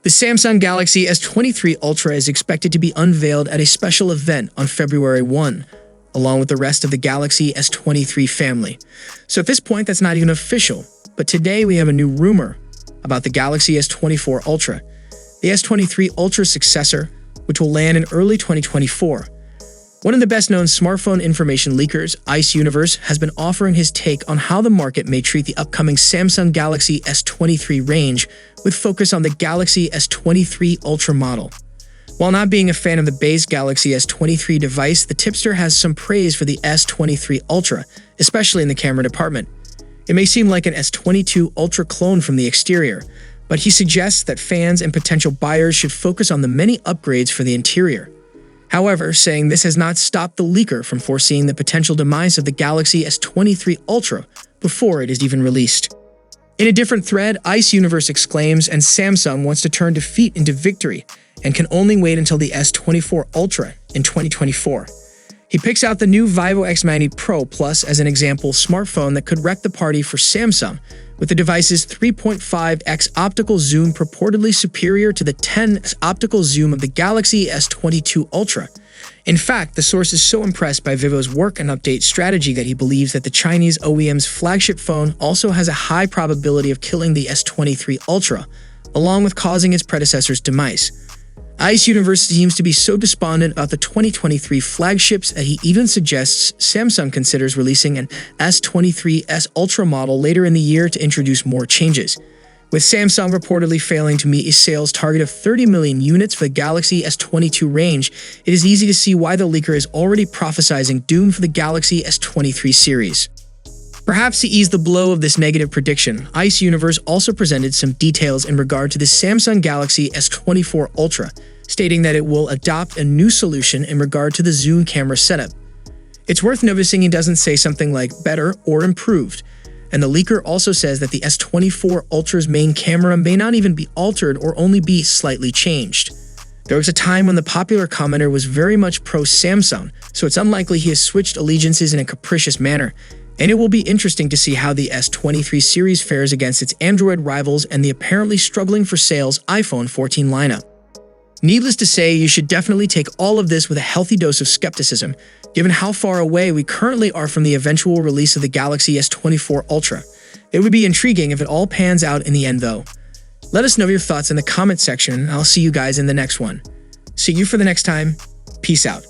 The Samsung Galaxy S23 Ultra is expected to be unveiled at a special event on February 1, along with the rest of the Galaxy S23 family. So at this point, that's not even official, but today we have a new rumor about the Galaxy S24 Ultra, the S23 Ultra's successor, which will land in early 2024. One of the best-known smartphone information leakers, Ice Universe, has been offering his take on how the market may treat the upcoming Samsung Galaxy S23 range, with focus on the Galaxy S23 Ultra model. While not being a fan of the base Galaxy S23 device, the tipster has some praise for the S23 Ultra, especially in the camera department. It may seem like an S22 Ultra clone from the exterior, but he suggests that fans and potential buyers should focus on the many upgrades for the interior. However, saying this has not stopped the leaker from foreseeing the potential demise of the Galaxy S23 Ultra before it is even released. In a different thread, Ice Universe exclaims, and Samsung wants to turn defeat into victory and can only wait until the S24 Ultra in 2024. He picks out the new Vivo X90 Pro Plus as an example smartphone that could wreck the party for Samsung, with the device's 3.5x optical zoom purportedly superior to the 10x optical zoom of the Galaxy S22 Ultra. In fact, the source is so impressed by Vivo's work and update strategy that he believes that the Chinese OEM's flagship phone also has a high probability of killing the S23 Ultra, along with causing its predecessor's demise. Ice Universe seems to be so despondent about the 2023 flagships that he even suggests Samsung considers releasing an S23s Ultra model later in the year to introduce more changes. With Samsung reportedly failing to meet a sales target of 30 million units for the Galaxy S22 range, it is easy to see why the leaker is already prophesizing doom for the Galaxy S23 series. Perhaps to ease the blow of this negative prediction, Ice Universe also presented some details in regard to the Samsung Galaxy S24 Ultra, stating that it will adopt a new solution in regard to the zoom camera setup. It's worth noticing he doesn't say something like better or improved, and the leaker also says that the S24 Ultra's main camera may not even be altered or only be slightly changed. There was a time when the popular commenter was very much pro-Samsung, so it's unlikely he has switched allegiances in a capricious manner, and it will be interesting to see how the S23 series fares against its Android rivals and the apparently struggling for sales iPhone 14 lineup. Needless to say, you should definitely take all of this with a healthy dose of skepticism, given how far away we currently are from the eventual release of the Galaxy S24 Ultra. It would be intriguing if it all pans out in the end, though. Let us know your thoughts in the comment section, and I'll see you guys in the next one. See you for the next time. Peace out.